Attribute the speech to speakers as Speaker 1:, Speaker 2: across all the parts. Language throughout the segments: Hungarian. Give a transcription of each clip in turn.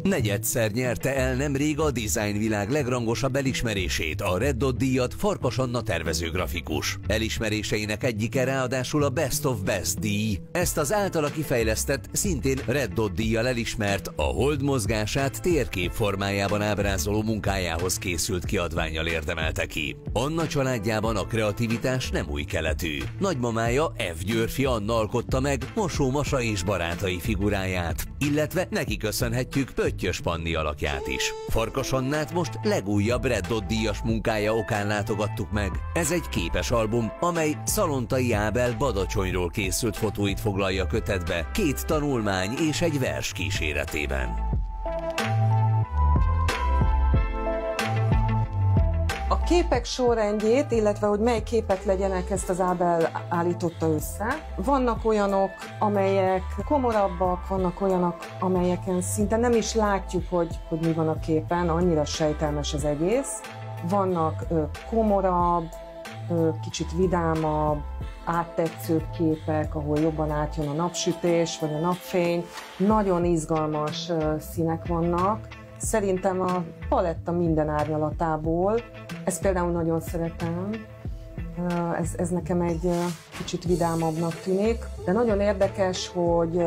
Speaker 1: Negyedszer nyerte el nemrég a dizájnvilág legrangosabb elismerését, a Red Dot díjat Farkas Anna tervezőgrafikus. Elismeréseinek egyike ráadásul a Best of Best díj. Ezt az általa kifejlesztett, szintén Red Dot díjjal elismert, a hold mozgását térkép formájában ábrázoló munkájához készült kiadvánnyal érdemelte ki. Anna családjában a kreativitás nem új keletű. Nagymamája F. Györfi Anna alkotta meg Mosó Masa és barátai figuráját, illetve neki köszönhetjük Pöttyös Panni alakját is. Farkas Annát most legújabb Red Dot díjas munkája okán látogattuk meg. Ez egy képes album, amely Szalontai Ábel Badacsonyról készült fotóit foglalja kötetbe, 2 tanulmány és egy vers kíséretében.
Speaker 2: A képek sorrendjét, illetve hogy mely képek legyenek, ezt az Ábel állította össze. Vannak olyanok, amelyek komorabbak, vannak olyanok, amelyeken szinte nem is látjuk, hogy mi van a képen, annyira sejtelmes az egész. Vannak komorabb, kicsit vidámabb, áttetszőbb képek, ahol jobban átjön a napsütés vagy a napfény. Nagyon izgalmas színek vannak. Szerintem a paletta minden árnyalatából, ezt például nagyon szeretem, ez nekem egy kicsit vidámabbnak tűnik, de nagyon érdekes, hogy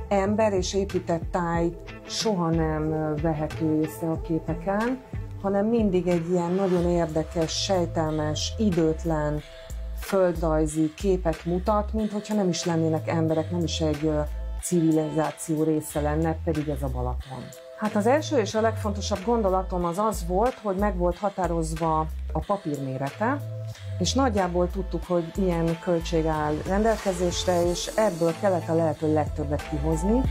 Speaker 2: ember és épített táj soha nem vehető észre a képeken, hanem mindig egy ilyen nagyon érdekes, sejtelmes, időtlen, földrajzi képet mutat, mint hogyha nem is lennének emberek, nem is egy civilizáció része lenne, pedig ez a Balaton. Hát az első és a legfontosabb gondolatom az volt, hogy meg volt határozva a papír mérete, és nagyjából tudtuk, hogy milyen költség áll rendelkezésre, és ebből kellett a lehető legtöbbet kihozni.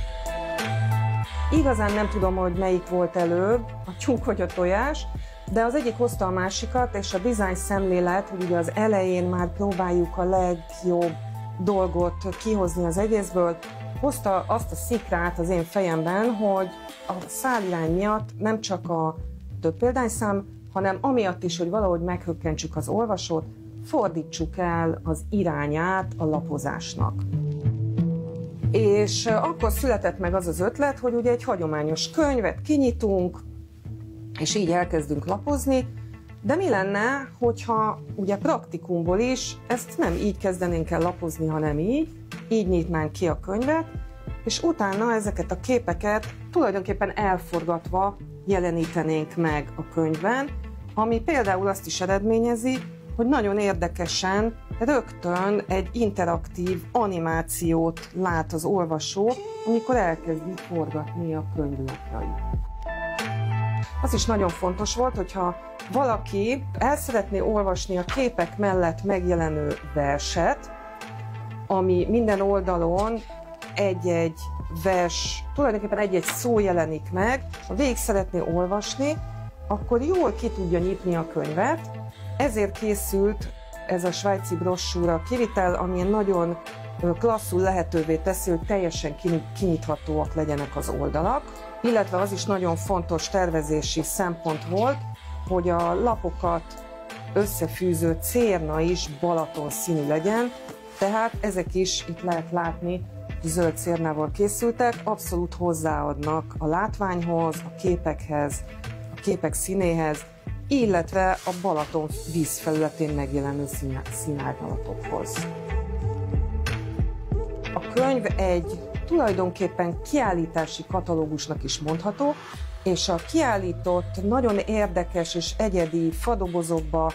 Speaker 2: Igazán nem tudom, hogy melyik volt előbb, a tyúk vagy a tojás, de az egyik hozta a másikat, és a design szemlélet, hogy ugye az elején már próbáljuk a legjobb dolgot kihozni az egészből, hozta azt a szikrát az én fejemben, hogy a szálirány miatt nem csak a több példányszám, hanem amiatt is, hogy valahogy meghökkentsük az olvasót, fordítsuk el az irányát a lapozásnak. És akkor született meg az az ötlet, hogy ugye egy hagyományos könyvet kinyitunk, és így elkezdünk lapozni, de mi lenne, hogyha ugye praktikumból is ezt nem így kezdenénk el lapozni, hanem így nyitnánk ki a könyvet, és utána ezeket a képeket tulajdonképpen elforgatva jelenítenénk meg a könyvben, ami például azt is eredményezi, hogy nagyon érdekesen rögtön egy interaktív animációt lát az olvasó, amikor elkezdi forgatni a könyvlapjait. Az is nagyon fontos volt, hogyha valaki el szeretné olvasni a képek mellett megjelenő verset, ami minden oldalon egy-egy vers, tulajdonképpen egy-egy szó jelenik meg, ha végig szeretné olvasni, akkor jól ki tudja nyitni a könyvet. Ezért készült ez a svájci brossúra kivitel, ami nagyon klasszul lehetővé teszi, hogy teljesen kinyithatóak legyenek az oldalak. Illetve az is nagyon fontos tervezési szempont volt, hogy a lapokat összefűző cérna is Balaton színű legyen, tehát ezek is, itt lehet látni, zöld cérnával készültek, abszolút hozzáadnak a látványhoz, a képekhez, a képek színéhez, illetve a Balaton vízfelületén megjelenő színárnyalatokhoz. A könyv egy tulajdonképpen kiállítási katalógusnak is mondható, és a kiállított, nagyon érdekes és egyedi fadobozokba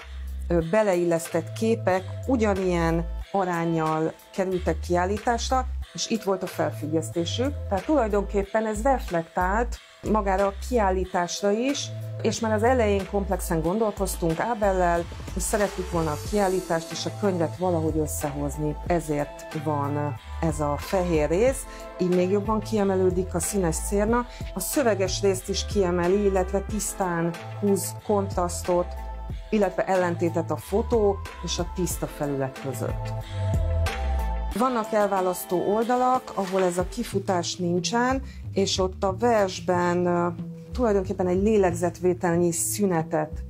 Speaker 2: beleillesztett képek ugyanilyen aránnyal kerültek kiállításra, és itt volt a felfüggesztésük. Tehát tulajdonképpen ez reflektált magára a kiállításra is, és már az elején komplexen gondolkoztunk Ábellel, és szerettük volna a kiállítást és a könyvet valahogy összehozni. Ezért van ez a fehér rész, így még jobban kiemelődik a színes cérna. A szöveges részt is kiemeli, illetve tisztán húz kontrasztot, illetve ellentétet a fotó és a tiszta felület között. Vannak elválasztó oldalak, ahol ez a kifutás nincsen, és ott a versben tulajdonképpen egy lélegzetvételnyi szünetet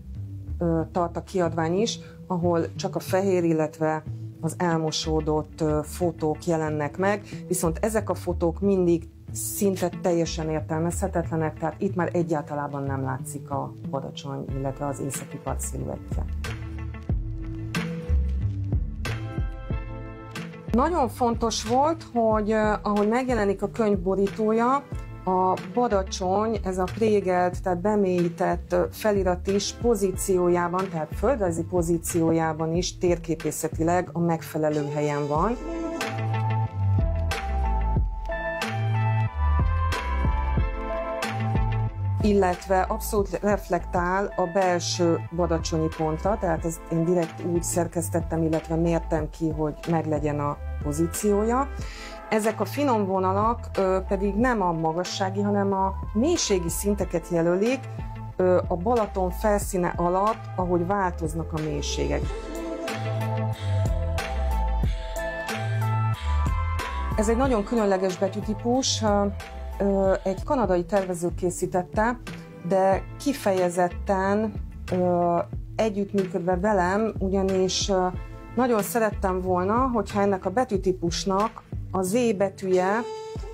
Speaker 2: tart a kiadvány is, ahol csak a fehér, illetve az elmosódott fotók jelennek meg, viszont ezek a fotók mindig szinte teljesen értelmezhetetlenek, tehát itt már egyáltalán nem látszik a Badacsony, illetve az északi part sziluettje. Nagyon fontos volt, hogy ahogy megjelenik a könyv borítója, a Badacsony, ez a prégelt, tehát bemélyített felirat is pozíciójában, tehát földrajzi pozíciójában is térképészetileg a megfelelő helyen van. Illetve abszolút reflektál a belső badacsonyi pontra, tehát ezt én direkt úgy szerkesztettem, illetve mértem ki, hogy meglegyen a pozíciója. Ezek a finom vonalak pedig nem a magassági, hanem a mélységi szinteket jelölik a Balaton felszíne alatt, ahogy változnak a mélységek. Ez egy nagyon különleges betűtípus, egy kanadai tervező készítette, de kifejezetten együttműködve velem, ugyanis nagyon szerettem volna, hogyha ennek a betűtípusnak a Z betűje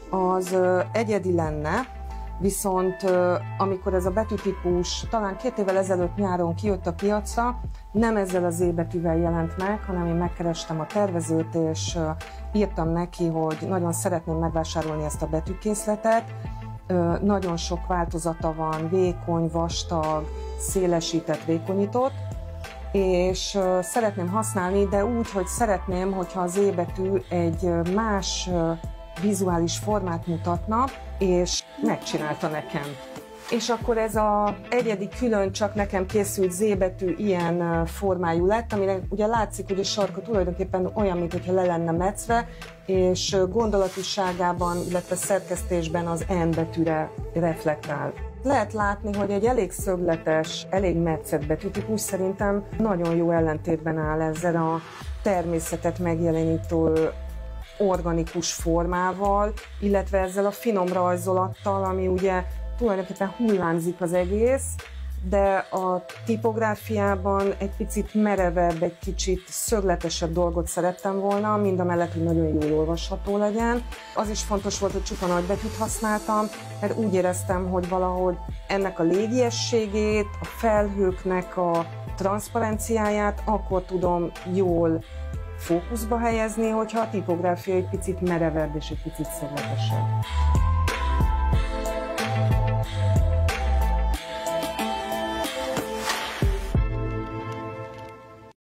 Speaker 2: az egyedi lenne, viszont amikor ez a betűtípus talán 2 évvel ezelőtt nyáron kijött a piacra, nem ezzel a Z betűvel jelent meg, hanem én megkerestem a tervezőt, és írtam neki, hogy nagyon szeretném megvásárolni ezt a betűkészletet. Nagyon sok változata van, vékony, vastag, szélesített, vékonyított, és szeretném használni, de úgy, hogy szeretném, hogyha az Z betű egy más vizuális formát mutatna, és megcsinálta nekem. És akkor ez az egyedi külön csak nekem készült Z betű ilyen formájú lett, amire ugye látszik, hogy a sarka tulajdonképpen olyan, mintha le lenne metszve, és gondolatiságában, illetve szerkesztésben az N betűre reflektál. Lehet látni, hogy egy elég szögletes, elég metszett betűtípus szerintem nagyon jó ellentétben áll ezzel a természetet megjelenítő organikus formával, illetve ezzel a finom rajzolattal, ami ugye tulajdonképpen hullámzik az egész, de a tipográfiában egy picit merevebb, egy kicsit szögletesebb dolgot szerettem volna, mindamellett, hogy nagyon jól olvasható legyen. Az is fontos volt, hogy csupa nagybetűt használtam, mert úgy éreztem, hogy valahogy ennek a légiességét, a felhőknek a transzparenciáját akkor tudom jól fókuszba helyezni, hogyha a tipográfia egy picit merevebb és egy picit szögletesebb.